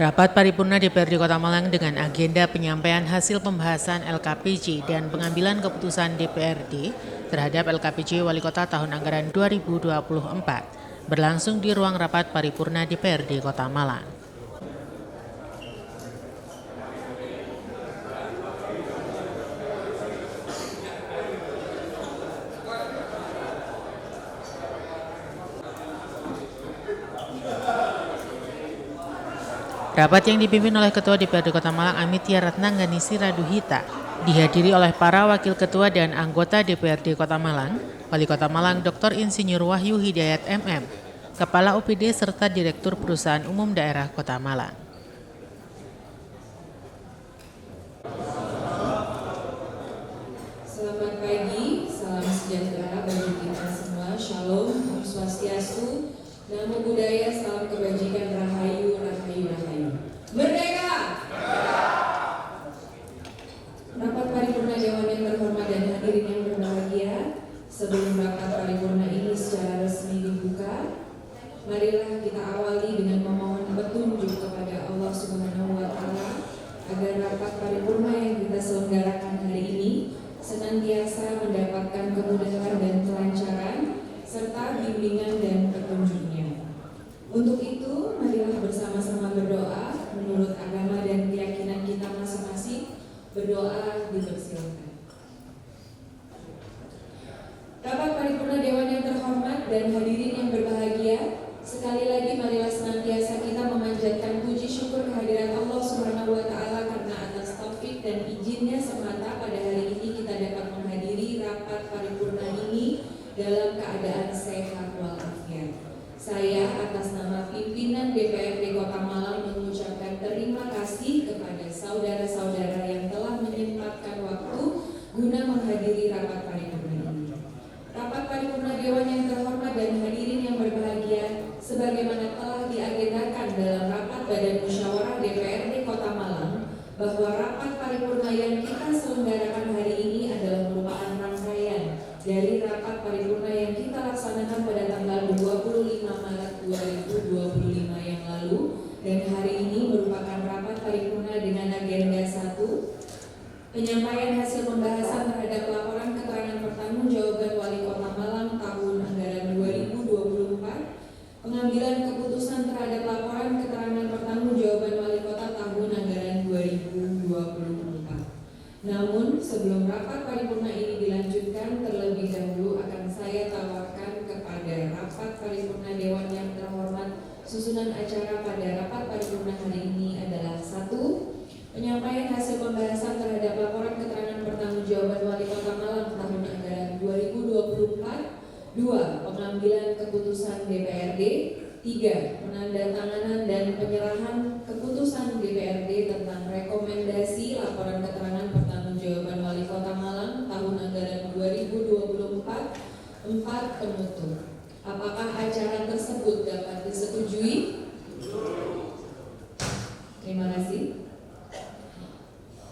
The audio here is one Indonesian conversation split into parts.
Rapat paripurna DPRD Kota Malang dengan agenda penyampaian hasil pembahasan LKPJ dan pengambilan keputusan DPRD terhadap LKPJ Wali Kota tahun anggaran 2024 berlangsung di ruang rapat paripurna DPRD Kota Malang. Rapat yang dipimpin oleh Ketua DPRD Kota Malang Amitia Ratnangganisi Raduhita dihadiri oleh para Wakil Ketua dan anggota DPRD Kota Malang, Wali Kota Malang Dr. Insinyur Wahyu Hidayat MM, Kepala OPD serta Direktur Perusahaan Umum Daerah Kota Malang. Selamat pagi, salam sejahtera bagi kita semua. Shalom, Om Swastiastu, Namo Buddhaya, salam kebajikan, Rahayu, Rahayu, Rahayu. Merdeka! Rapat paripurna Dewan yang terhormat dan hadirin yang berbahagia, sebelum rapat paripurna ini secara resmi dibuka, marilah kita awali dengan memohon petunjuk kepada Allah Subhanahu wa Ta'ala agar rapat paripurna yang kita selenggarakan hari ini senantiasa mendapatkan kemudahan dan kelancaran serta bimbingan dan petunjuknya. Untuk itu, marilah bersama-sama berdoa menurut agama dan keyakinan kita masing-masing. Berdoa dipersilakan. Rapat paripurna Dewan yang terhormat dan hadirin yang berbahagia, sekali lagi marilah senantiasa kita memanjatkan puji syukur kehadirat Allah Subhanahu wa Ta'ala karena atas taufik dan izinnya semata pada hari ini kita dapat menghadiri rapat paripurna ini dalam keadaan sehat walafiat. Saya atas nama pimpinan DPRD Kota Malang mengucapkan terima kasih kepada saudara-saudara yang telah menyempatkan waktu guna menghadiri rapat paripurna ini. Rapat paripurna Dewan yang terhormat dan hadirin yang berbahagia, sebagaimana telah diagendakan dalam rapat Badan Musyawarah DPRD Kota Malang, bahwa rapat paripurna yang kita selenggarakan hari ini adalah merupakan rangkaian dari rapat paripurna yang kita laksanakan pada tanggal 25 Maret 2025 yang lalu, dan hari ini merupakan rapat paripurna dengan agenda 1, penyampaian hasil pembahasan terhadap laporan keterangan pertanggungjawaban Wali Kota Malang tahun anggaran 2024, pengambilan keputusan terhadap laporan keterangan pertanggungjawaban Wali Kota tahun anggaran 2024. Namun, sebelum rapat paripurna ini dilanjutkan, terlebih dahulu akan saya tawarkan kepada rapat paripurna Dewan yang terhormat, susunan acara pada rapat paripurna hari ini adalah 1. Penyampaian hasil pembahasan terhadap laporan keterangan pertanggungjawaban Wali Kota Malang tahun anggaran 2024. 2. Pengambilan keputusan DPRD. 3. Penandatanganan dan penyerahan keputusan DPRD tentang rekomendasi laporan keterangan pertanggungjawaban Wali Kota Malang tahun anggaran 2024. 4. Penutup. Apakah acara tersebut dapat disetujui? Terima kasih.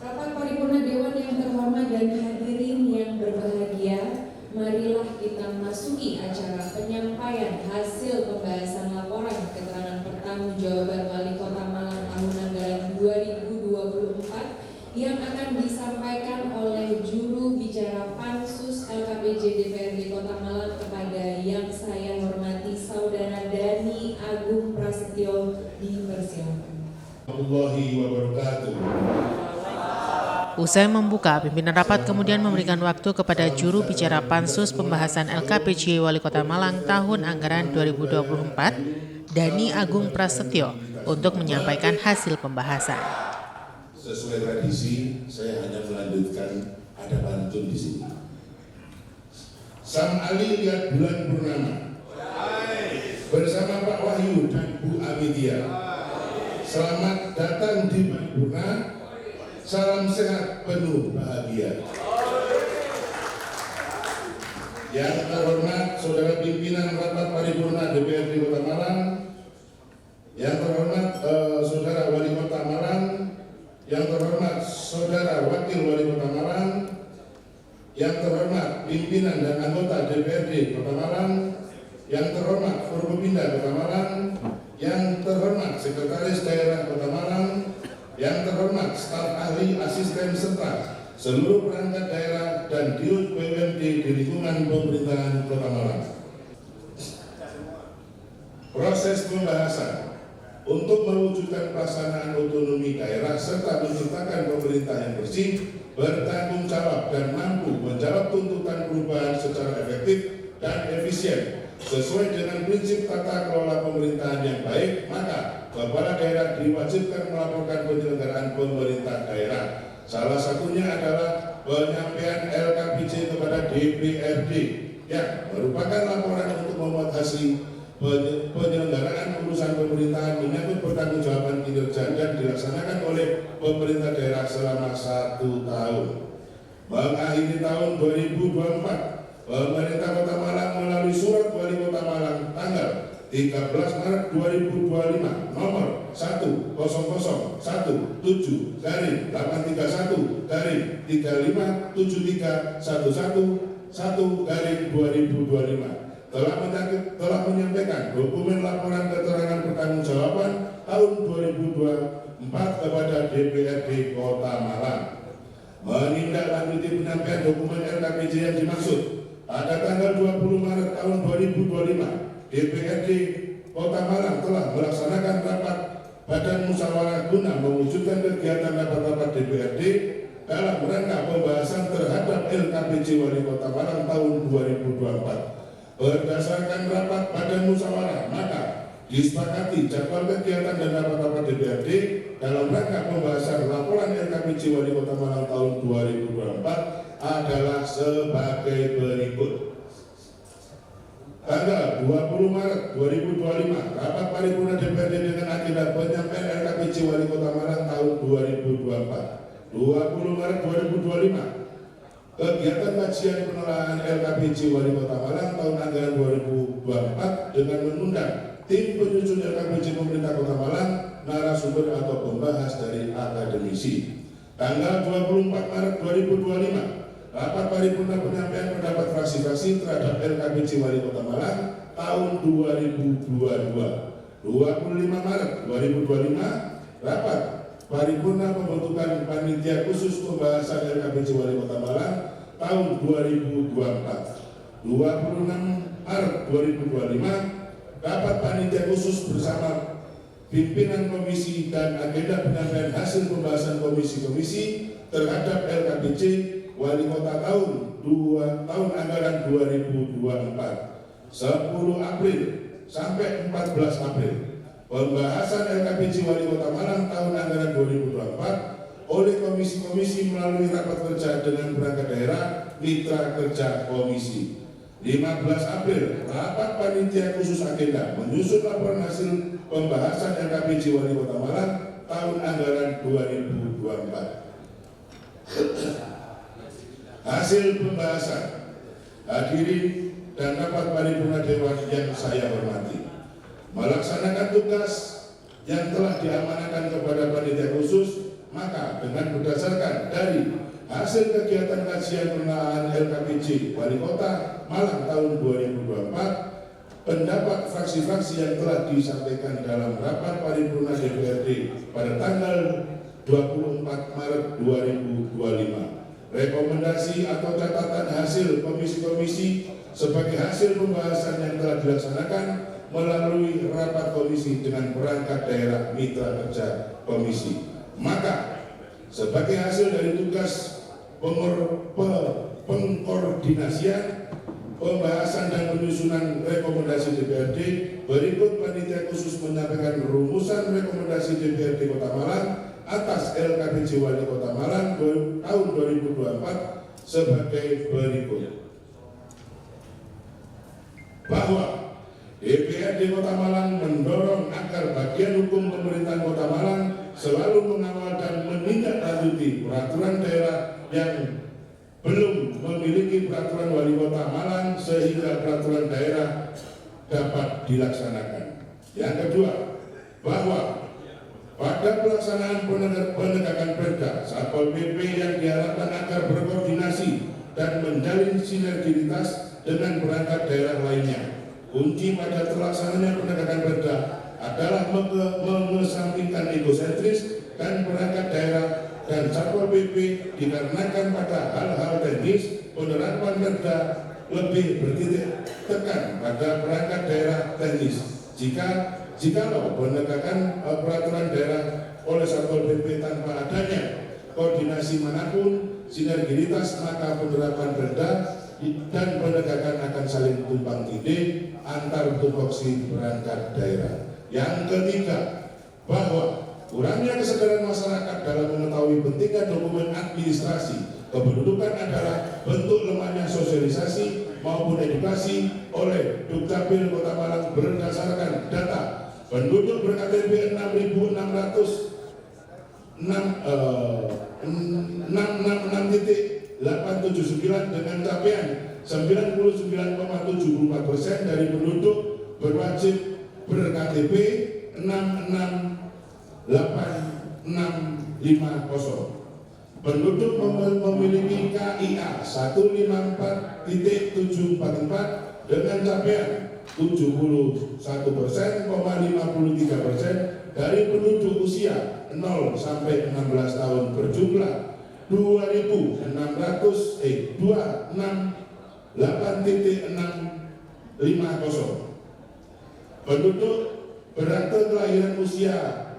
Rapat paripurna Dewan yang terhormat dan hadirin yang berbahagia, marilah kita masuki acara penyampaian hasil pembahasan laporan keterangan pertanggungjawaban Wali Kota Malang tahun anggaran 2024 yang akan disampaikan oleh juru bicara Pansus LKPJ DPRD Kota Malang kepada yang saya hormati Saudara Dani Agung Prasetyo. Dipersilakan. Warahmatullahi wabarakatuh. Usai membuka, pimpinan rapat kemudian memberikan waktu kepada juru bicara Pansus pembahasan LKPJ Wali Kota Malang tahun anggaran 2024, Dani Agung Prasetyo, untuk menyampaikan hasil pembahasan. Sesuai tradisi, saya hanya melanjutkan ada pantun di sini. Sang Ali lihat bulan purnama bersama Pak Wahyu dan Bu Amidia. Selamat datang di paripurna. Salam sehat penuh bahagia. Yang terhormat Saudara Pimpinan Rapat Paripurna DPRD Kota Malang, yang terhormat Saudara Wali Kota Malang, yang terhormat Saudara Wakil Wali Kota Malang, yang terhormat pimpinan dan anggota DPRD Kota Malang, yang terhormat Forkopimda Kota Malang, yang terhormat Sekretaris Daerah Kota Malang, yang terhormat staf ahli, asisten serta seluruh perangkat daerah dan dirut BUMD di lingkungan pemerintahan Kota Malang. Proses pembahasan untuk mewujudkan pelaksanaan otonomi daerah serta menciptakan pemerintah yang bersih, bertanggung jawab dan mampu menjawab tuntutan perubahan secara efektif dan efisien sesuai dengan prinsip tata kelola pemerintahan yang baik, maka kepala daerah diwajibkan melaporkan penyelenggaraan pemerintah daerah. Salah satunya adalah penyampaian LKPJ kepada DPRD yang merupakan laporan untuk memuat hasil penyelenggaraan urusan pemerintahan menyangkut pertanggungjawaban kinerja dan dilaksanakan oleh pemerintah daerah selama 1 tahun. Mengakhiri tahun 2024, pemerintah Kota Malang melalui surat Wali Kota Malang tanggal 13 Maret 2025 nomor 1017-357311-2025 telah menyampaikan dokumen laporan keterangan pertanggungjawaban tahun 2024 kepada DPRD Kota Malang. Menindaklanjuti penyampaian dokumen LKPJ yang dimaksud, pada tanggal 20 Maret tahun 2025, DPRD Kota Malang telah melaksanakan rapat Badan Musyawarah guna mewujudkan kegiatan rapat-rapat DPRD dalam rangka pembahasan terhadap LKPJ Wali Kota Malang tahun 2024. Berdasarkan rapat Badan Musyawarah, maka disepakati jadwal kegiatan dan rapat-rapat DPRD dalam rangka pembahasan laporan LKPJ Wali Kota Malang tahun 2024 adalah sebagai berikut. Tanggal 20 Maret 2025, rapat paripurna DPRD dengan agenda penyampaian LKPJ Wali Kota Malang tahun 2024. 20 Maret 2025, kegiatan kajian penelahan LKPJ Wali Kota Malang tahun anggaran 2024 dengan mengundang tim penyusun LKPJ pemerintah Kota Malang, narasumber atau pembahas dari akademisi. Tanggal 24 Maret 2025, rapat paripurna penyampaian pendapat fraksi-fraksi terhadap LKPJ Wali Kota Malang tahun 2022. 25 Maret 2025, rapat paripurna pembentukan panitia khusus pembahasan LKPJ Wali Kota Malang tahun 2024. 26 Maret 2025, rapat panitia khusus bersama pimpinan komisi dan agenda penyampaian hasil pembahasan komisi-komisi terhadap LKPJ Wali Kota tahun anggaran 2024. 10 April sampai 14 April, pembahasan LKPJ Wali Kota Malang tahun anggaran 2024 oleh komisi-komisi melalui rapat kerja dengan perangkat daerah mitra kerja komisi. 15 April, rapat panitia khusus agenda menyusun laporan hasil pembahasan LKPJ Wali Kota Malang tahun anggaran 2024. Hasil pembahasan, hadirin dan rapat paripurna dewan yang saya hormati, melaksanakan tugas yang telah diamanahkan kepada panitia khusus, maka dengan berdasarkan dari hasil kegiatan kajian penelahan LKPJ Wali Kota Malang tahun 2024, pendapat fraksi-fraksi yang telah disampaikan dalam rapat paripurna DPRD pada tanggal 24 Maret 2025, rekomendasi atau catatan hasil komisi-komisi sebagai hasil pembahasan yang telah dilaksanakan melalui rapat komisi dengan perangkat daerah mitra kerja komisi. Maka sebagai hasil dari tugas pengkoordinasian pembahasan dan penyusunan rekomendasi DPRD, berikut panitia khusus menyampaikan rumusan rekomendasi DPRD Kota Malang atas LKPJ Wali Kota Malang tahun 2024 sebagai berikut. Bahwa DPRD Kota Malang mendorong agar bagian hukum pemerintahan Kota Malang selalu mengawal dan menindaklanjuti peraturan daerah yang belum memiliki peraturan wali kota Malang sehingga peraturan daerah dapat dilaksanakan. Yang kedua, bahwa pada pelaksanaan penegakan perda, Satpol PP yang diharapkan agar berkoordinasi dan menjalin sinergitas dengan perangkat daerah lainnya. Kunci pada terlaksananya penegakan perda adalah mengesampingkan egosentris dan perangkat daerah dan Satpol PP dikarenakan pada hal-hal teknis penerapan perda lebih bertitik tekan pada perangkat daerah teknis. Jikalau penegakan peraturan daerah oleh Satpol PP tanpa adanya koordinasi manapun sinergitas, maka penerapan perda dan penegakan akan saling tumpang tindih antar tupoksi perangkat daerah. Yang ketiga, bahwa kurangnya kesadaran masyarakat dalam mengetahui pentingnya dokumen administrasi kependudukan adalah bentuk lemahnya sosialisasi maupun edukasi oleh Dukcapil Kota Malang berdasarkan data penduduk ber-KTP 6.666.879 dengan capaian 99,74% dari penduduk berwajib ber-KTP 668.650. Penduduk memiliki KIA 154.744 dengan capaian 71,53% dari penduduk usia 0 sampai 16 tahun berjumlah 2.608.650. Penduduk berakte kelahiran usia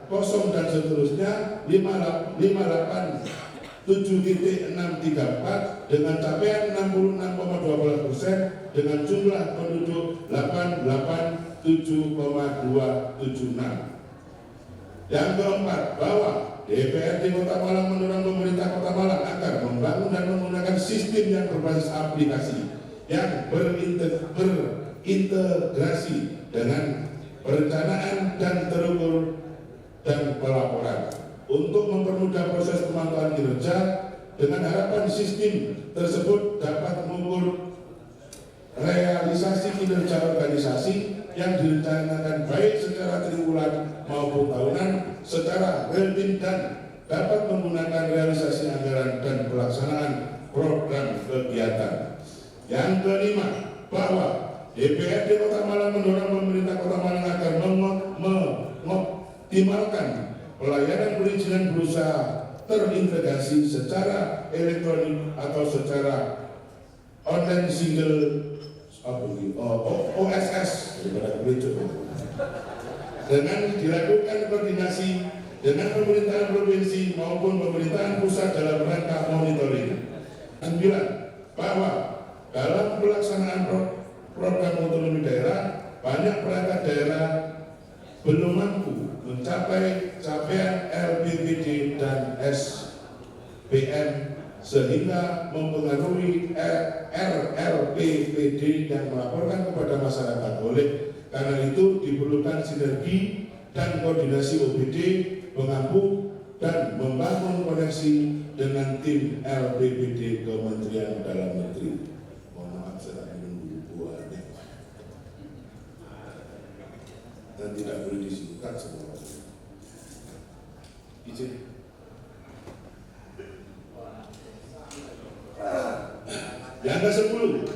kosong dan seterusnya 587.634 dengan capaian 66,12% dengan jumlah penduduk 887,276. Yang keempat, bahwa DPRD Kota Malang mendorong pemerintah Kota Malang agar membangun dan menggunakan sistem yang berbasis aplikasi yang berintegrasi dengan perencanaan dan terukur dan pelaporan untuk mempermudah proses pemantauan kinerja dengan harapan sistem tersebut dapat mengukur realisasi kinerja organisasi yang direncanakan baik secara triwulan maupun tahunan secara real time dan dapat menggunakan realisasi anggaran dan pelaksanaan program kegiatan. Yang kelima, bahwa DPRD Kota Malang mendorong pemerintah Kota Malang agar mengoptimalkan pelayanan perizinan berusaha terintegrasi secara elektronik atau secara online single OSS dengan dilakukan koordinasi dengan pemerintahan provinsi maupun pemerintahan pusat dalam rangka monitoring. 9. Bahwa dalam pelaksanaan program otonomi daerah, banyak perangkat daerah belum mampu mencapai capaian LPPD dan SPM sehingga mempengaruhi RLPPD yang melaporkan kepada masyarakat. Oleh karena itu diperlukan sinergi dan koordinasi OPD mengampu dan membangun koneksi dengan tim LPPD Kementerian Dalam Negeri. Mohon maaf saya menunggu buahnya dan tidak boleh disebutkan semua. Izin. Yang ke-10,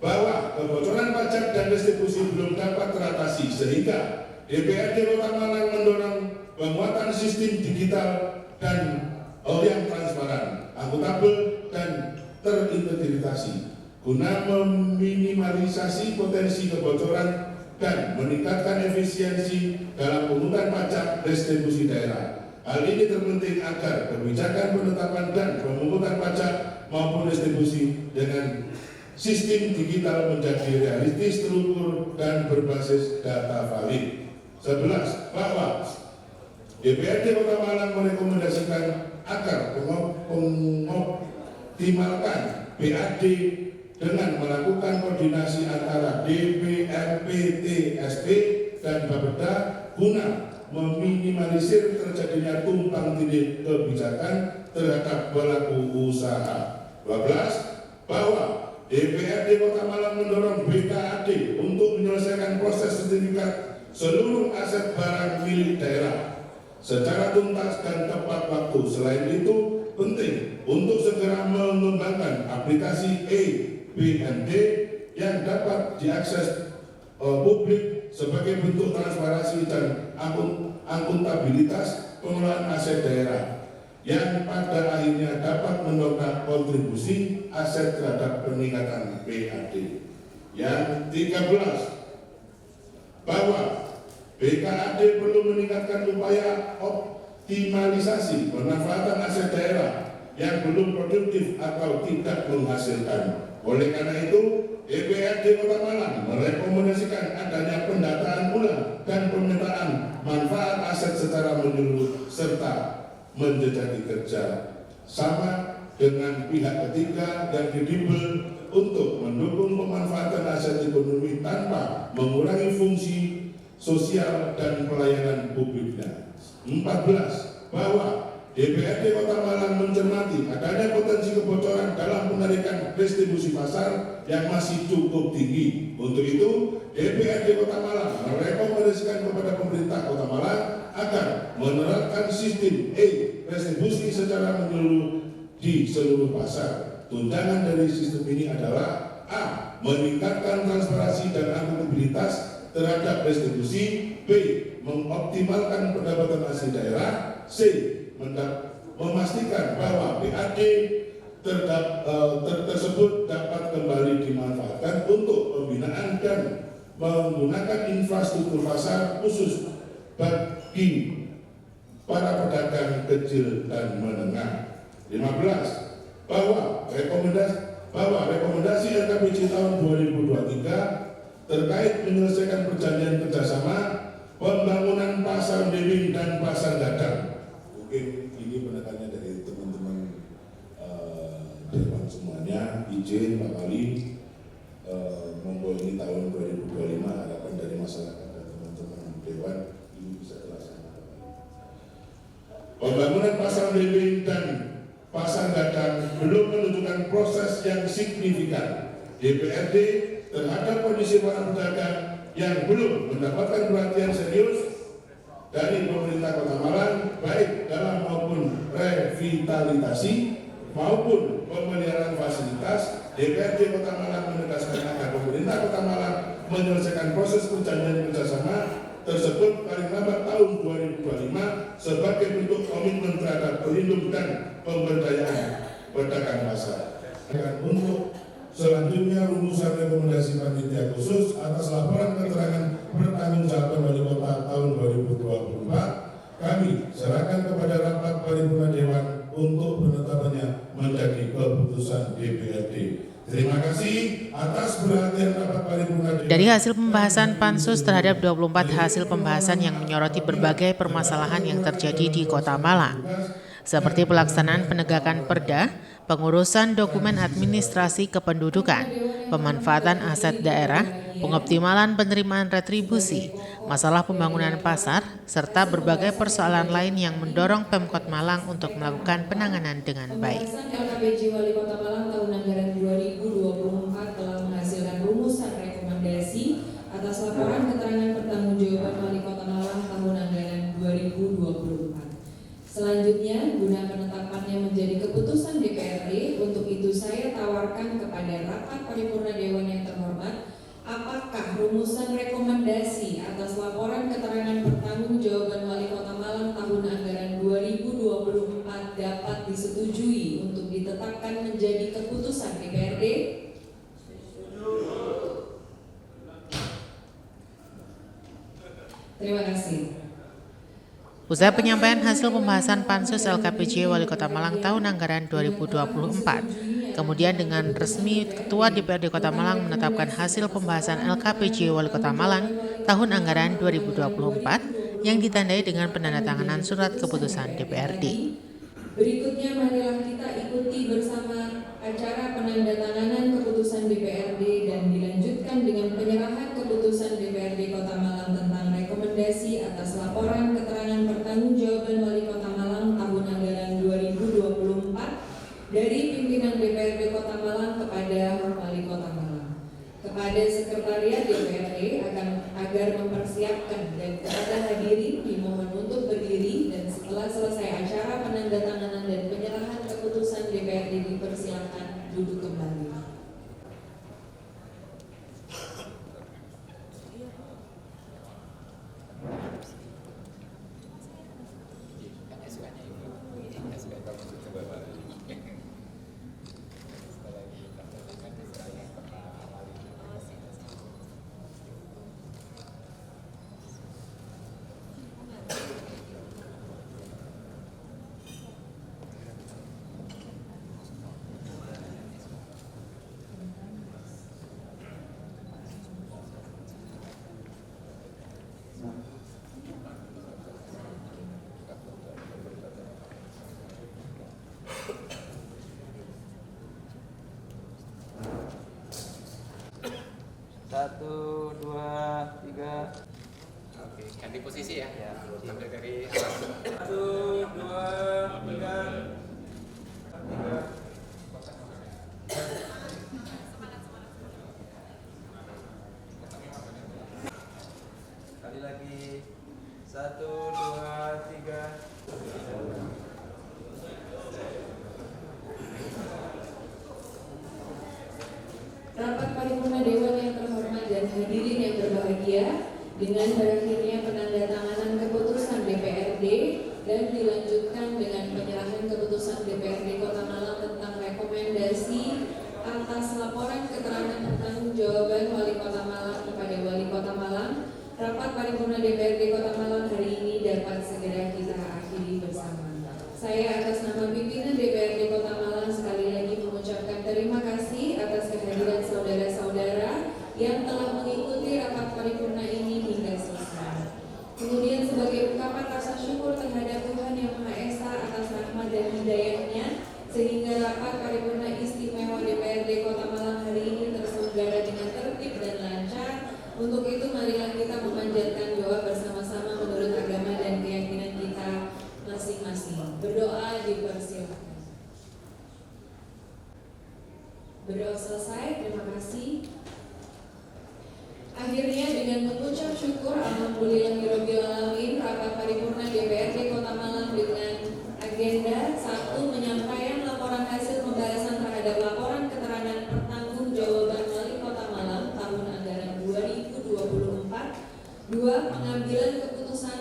bahwa kebocoran pajak dan restitusi belum dapat teratasi sehingga DPRD Kota Malang mendorong penguatan sistem digital dan yang transparan, akuntabel dan terintegrasi guna meminimalisasi potensi kebocoran dan meningkatkan efisiensi dalam pungutan pajak restitusi daerah. Hal ini terpenting agar kebijakan penetapan dan pemungutan pajak maupun restitusi dengan sistem digital menjadi realistis, terukur, dan berbasis data valid. 11. Bahwa DPRD Kota Malang merekomendasikan agar mengoptimalkan BAD dengan melakukan koordinasi antara DPMPTSP dan Bapeda guna meminimalisir terjadinya tumpang tindih kebijakan terhadap pelaku usaha. 12. Bahwa DPRD Kota Malang mendorong BKAD untuk menyelesaikan proses sertifikat seluruh aset barang milik daerah secara tuntas dan tepat waktu. Selain itu, penting untuk segera mengembangkan aplikasi e-BND yang dapat diakses publik sebagai bentuk transparansi dan akuntabilitas pengelolaan aset daerah yang pada akhirnya dapat mendongkrak kontribusi aset terhadap peningkatan PAD. Yang 13, bahwa BKAD perlu meningkatkan upaya optimalisasi pemanfaatan aset daerah yang belum produktif atau tidak menghasilkan. Oleh karena itu, DPRD Kota Malang merekomendasikan adanya pendataan ulang dan pemetaan manfaat aset secara menyeluruh serta menjejaki kerja sama dengan pihak ketiga yang kredibel untuk mendukung pemanfaatan aset ekonomi tanpa mengurangi fungsi sosial dan pelayanan publiknya. 14. Bahwa DPRD Kota Malang mencermati adanya potensi kebocoran dalam penarikan distribusi pasar yang masih cukup tinggi. Untuk itu, DPRD Kota Malang merekomendasikan kepada pemerintah Kota Malang agar menerapkan sistem e-distribusi secara menyeluruh di seluruh pasar. Tunjangan dari sistem ini adalah A. Meningkatkan transparansi dan akuntabilitas terhadap distribusi, B. Mengoptimalkan pendapatan asli daerah, C. Memastikan bahwa BAD tersebut dapat kembali dimanfaatkan untuk pembinaan dan menggunakan infrastruktur pasar khusus bagi para pedagang kecil dan menengah. 15. Bahwa rekomendasi LKPJ tahun 2023 terkait menyelesaikan perjanjian kerjasama pembangunan pasar Dewing dan pasar Gadang. Mungkin ini penekanannya dari teman-teman dewan semuanya. Izin Pak Wali, monggo ini tahun 2025 harapan dari masyarakat dan teman-teman dewan ini bisa terlaksana. Pembangunan pasar Dewing dan pasar Gadang belum menunjukkan proses yang signifikan. DPRD terhadap kondisi para pedagang yang belum mendapatkan perhatian serius dari pemerintah Kota Malang, baik dalam maupun revitalisasi maupun pemeliharaan fasilitas. DPRD Kota Malang menegaskan agar pemerintah Kota Malang menyelesaikan proses perjanjian kerjasama tersebut paling lambat tahun 2025 sebagai bentuk komitmen terhadap pelindung dan pemberdayaan pedagang pasar. Untuk selanjutnya, rumusan rekomendasi panitia khusus atas laporan keterangan pertanggungjawaban Wali Kota tahun 2024 kami serahkan kepada rapat paripurna Dewan untuk penetapannya menjadi keputusan DPRD. Terima kasih atas perhatian rapat paripurna Dewan. Dari hasil pembahasan Pansus terhadap 24 hasil pembahasan yang menyoroti berbagai permasalahan yang terjadi di Kota Malang, seperti pelaksanaan penegakan perda, pengurusan dokumen administrasi kependudukan, pemanfaatan aset daerah, pengoptimalan penerimaan retribusi, masalah pembangunan pasar, serta berbagai persoalan lain yang mendorong Pemkot Malang untuk melakukan penanganan dengan baik. LKPJ Wali Kota Malang tahun anggaran 2024 telah menghasilkan rumusan rekomendasi atas laporan keterangan pertanggungjawaban Wali Kota Malang tahun anggaran 2024. Selanjutnya, guna penetapannya menjadi keputusan DPRD, untuk itu saya tawarkan kepada rapat paripurna Dewan yang terhormat, apakah rumusan rekomendasi atas laporan keterangan pertanggungjawaban Wali Kota Malang tahun anggaran 2024 dapat disetujui untuk ditetapkan menjadi keputusan DPRD? Terima kasih. Usai penyampaian hasil pembahasan Pansus LKPJ Wali Kota Malang tahun anggaran 2024, Kemudian dengan resmi Ketua DPRD Kota Malang menetapkan hasil pembahasan LKPJ Wali Kota Malang tahun anggaran 2024 yang ditandai dengan penandatanganan surat keputusan DPRD. Berikutnya marilah kita ikuti bersama acara penandatanganan keputusan DPRD dan dilanjutkan dengan penyerahan keputusan DPRD Kota Malang tentang rekomendasi atas laporan keterangan pertanggungjawaban Wali Kota Malang tahun anggaran 2024 dari pimpinan DPRD Kota Malang kepada Wali Kota Malang. Kepada Sekretariat DPRD agar mempersiapkan dan kepada hadirin dimohon untuk berdiri dan setelah selesai acara penandatanganan dan penyerahan keputusan DPRD dipersilakan duduk kembali. Satu, dua, tiga. Oke, ganti posisi ya. Ambil dari atas. Satu, dua, tiga. Sekali lagi. Satu, dua, tiga. Rapat paripurna Dewan yang terhormat dan hadirin yang berbahagia, dengan berakhirnya penandatanganan keputusan DPRD dan dilanjutkan dengan penyerahan keputusan DPRD Kota Malang tentang rekomendasi atas laporan keterangan pertanggungjawaban Wali Kota Malang kepada Wali Kota Malang, rapat paripurna DPRD Kota Malang hari ini dapat segera kita akhiri bersama. Saya atas nama pimpinan DPRD Kota Malang sekali lagi mengucapkan terima kasih atas kehadiran saudara-saudara yang telah mengikuti rapat paripurna ini hingga selesai. Kemudian sebagai ungkapan rasa syukur terhadap Tuhan Yang Maha Esa atas rahmat dan hidayah-Nya sehingga rapat paripurna istimewa DPRD Kota Malang hari ini terselenggara dengan tertib dan lancar. Untuk itu marilah kita memanjatkan doa bersama-sama menurut agama dan keyakinan kita masing-masing. Berdoa dipersilakan. Berdoa selesai, terima kasih. Akhirnya dengan mengucap syukur alhamdulillahirabbil alamin, rapat paripurna DPRD Kota Malang dengan agenda 1. Menyampaikan laporan hasil pembahasan terhadap laporan keterangan pertanggungjawaban Wali Kota Malang tahun anggaran 2024. 2. Pengambilan keputusan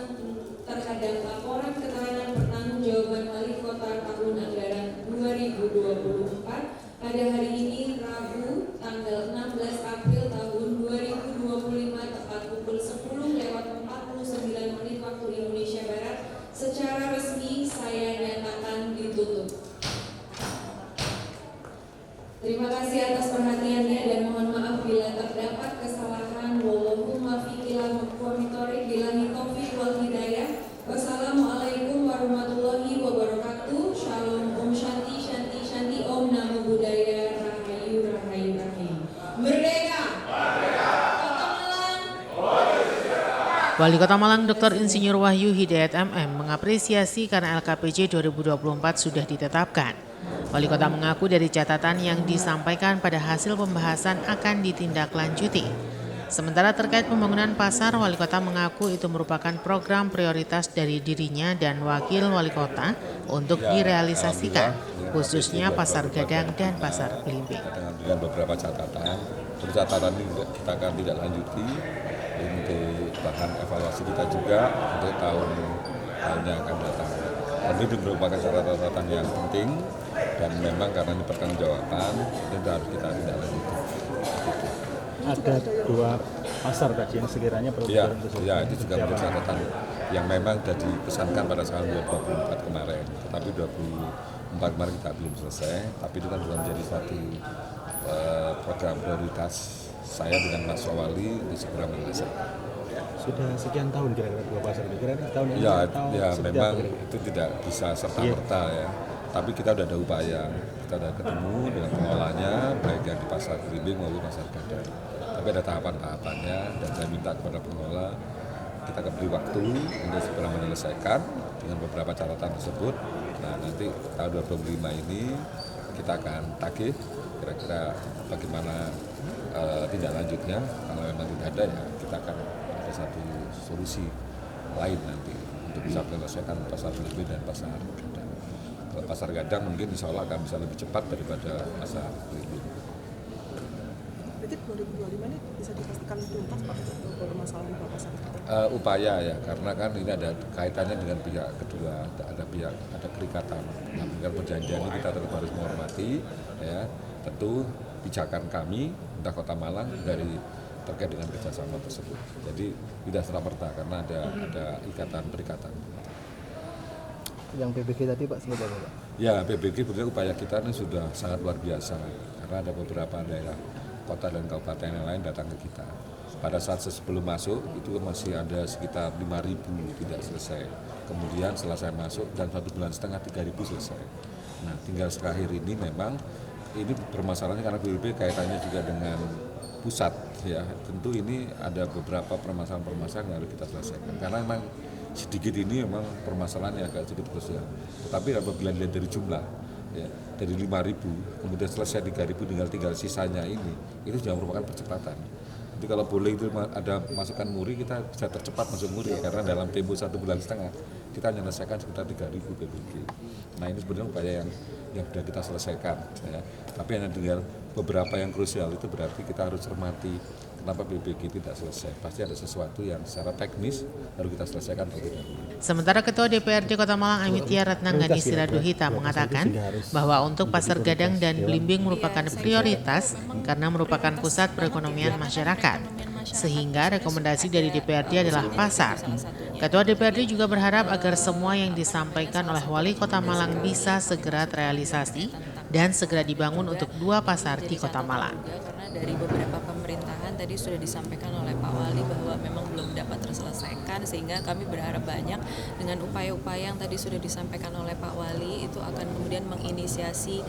terhadap laporan keterangan pertanggungjawaban Wali Kota tahun anggaran 2024 pada hari ini Rabu tanggal 16 April tahun 2025 tepat pukul 10:49 waktu Indonesia Barat. Secara resmi saya nyatakan ditutup. Terima kasih atas perhatiannya dan mohon maaf bila terdapat kesalahan. Wallahu muwaffiq ila aqwamit billahi taufiq wal hidayah. Wassalamualaikum warahmatullahi wabarakatuh. Shalom, Om Shanti, Shanti, Shanti, Om Namo Buddhaya, Rahayu, Rahayu, Rahayu. Merdeka! Kota Malang! Wali Kota Malang Dr. Insinyur Wahyu Hidayat MM mengapresiasi karena LKPJ 2024 sudah ditetapkan. Wali Kota mengaku dari catatan yang disampaikan pada hasil pembahasan akan ditindaklanjuti. Sementara terkait pembangunan pasar, Wali Kota mengaku itu merupakan program prioritas dari dirinya dan Wakil Wali Kota untuk direalisasikan, khususnya Pasar Gadang dan Pasar Belimbing. Dengan beberapa catatan, terus catatan ini kita akan tidak lanjuti untuk bahan evaluasi kita juga untuk tahun yang akan datang. Tentu itu merupakan catatan yang penting dan memang karena ini pertanggungjawaban itu harus kita tidak lanjuti. Ada 2 pasar tadi yang sekiranya perlu ya itu juga menjadi catatan yang memang sudah dipesankan pada tahun 2024 kemarin. Tetapi 2024 kemarin kita belum selesai, tapi itu kan sudah menjadi satu program prioritas saya dengan Mas Wali untuk segera menyelesaikan. Sudah sekian tahun kira-kira dua pasar ini, kira-kira tahun ini Ya, atau ya seperti memang apa kira-kira? itu tidak bisa serta-merta ya. Tapi kita sudah ada upaya, kita sudah ketemu dengan pengelolanya, baik yang di pasar Belimbing maupun pasar Gadang. Tapi ada tahapan-tahapannya dan saya minta kepada pengelola kita akan beri waktu untuk segera menyelesaikan dengan beberapa catatan tersebut. Nah nanti tahun 2025 ini kita akan tagih kira-kira bagaimana tindak lanjutnya. Kalau memang tidak ada ya kita akan ada satu solusi lain nanti untuk bisa menyelesaikan pasar Belimbing dan pasar Gadang. Kalau pasar Gadang mungkin insya Allah akan bisa lebih cepat daripada pasar Belimbing. Berarti 2025 ini bisa dipastikan tuntas Pak untuk permasalahan dua pasar? Upaya ya, karena kan ini ada kaitannya dengan pihak kedua, ada kerikatan. Nah, dengan perjanjian ini kita tetap harus menghormati, ya. Tentu pijakan kami, entah Kota Malang dari terkait dengan kerjasama tersebut. Jadi tidak serta-merta karena ada ikatan-perikatan. Yang PBG tadi Pak seperti apa Pak? Ya, PBG berarti upaya kita ini sudah sangat luar biasa karena ada beberapa daerah kota dan kabupaten yang lain datang ke kita. Pada saat sebelum masuk itu masih ada sekitar 5.000 tidak selesai. Kemudian setelah saya masuk dan 1,5 bulan 3.000 selesai. Nah, tinggal terakhir ini memang ini permasalahannya karena BPB kaitannya juga dengan pusat ya. Tentu ini ada beberapa permasalahan-permasalahan yang harus kita selesaikan karena memang sedikit ini memang permasalahan yang agak sedikit krusial. Tetapi apabila dilihat dari jumlah ya, dari 5.000 kemudian selesai 3.000 tinggal sisanya ini itu sudah merupakan percepatan. Jadi kalau boleh itu ada masukan muri kita bisa tercepat masuk muri karena dalam tempo 1,5 bulan kita menyelesaikan sekitar 3.000 PBG. Nah ini sebenarnya upaya yang sudah kita selesaikan ya. Tapi hanya dengan beberapa yang krusial itu berarti kita harus cermati kenapa PBG tidak selesai. Pasti ada sesuatu yang secara teknis harus kita selesaikan terlebih dahulu. Sementara Ketua DPRD Kota Malang Amitya Ratnanggani Siraduhita mengatakan bahwa untuk Pasar Gadang dan Belimbing merupakan prioritas karena merupakan pusat perekonomian masyarakat. Sehingga rekomendasi dari DPRD adalah pasar. Ketua DPRD juga berharap agar semua yang disampaikan oleh Wali Kota Malang bisa segera terrealisasi dan segera dibangun untuk 2 pasar di Kota Malang. Karena dari beberapa pemerintahan tadi sudah disampaikan oleh Pak Wali bahwa memang belum dapat terselesaikan, sehingga kami berharap banyak dengan upaya-upaya yang tadi sudah disampaikan oleh Pak Wali itu akan kemudian menginisiasi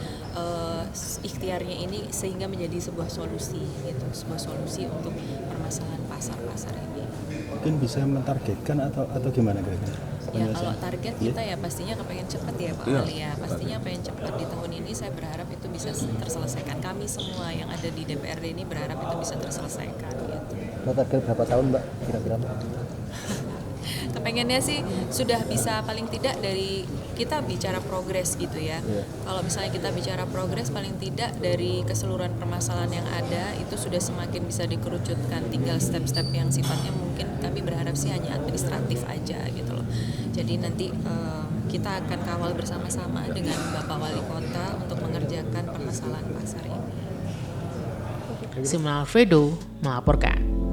ikhtiarnya ini sehingga menjadi sebuah solusi gitu, sebuah solusi untuk permasalahan pasar-pasar ini. Mungkin bisa mentargetkan atau gimana kira-kira? Ya kalau target kita ya pastinya kepengen cepat ya Pak Wali ya, pastinya pengen cepat di tahun ini. Saya berharap itu bisa terselesaikan. Kami semua yang ada di DPRD ini berharap itu bisa terselesaikan gitu. Target berapa tahun Mbak kira-kira? Kepengennya sih sudah bisa paling tidak dari kita bicara progres gitu ya. Kalau misalnya kita bicara progres paling tidak dari keseluruhan permasalahan yang ada itu sudah semakin bisa dikerucutkan, tinggal step-step yang sifatnya mungkin kami berharap sih hanya administratif aja gitu loh. Jadi nanti kita akan kawal bersama-sama dengan Bapak Wali Kota untuk mengerjakan permasalahan pasar ini. Simon Alfredo melaporkan.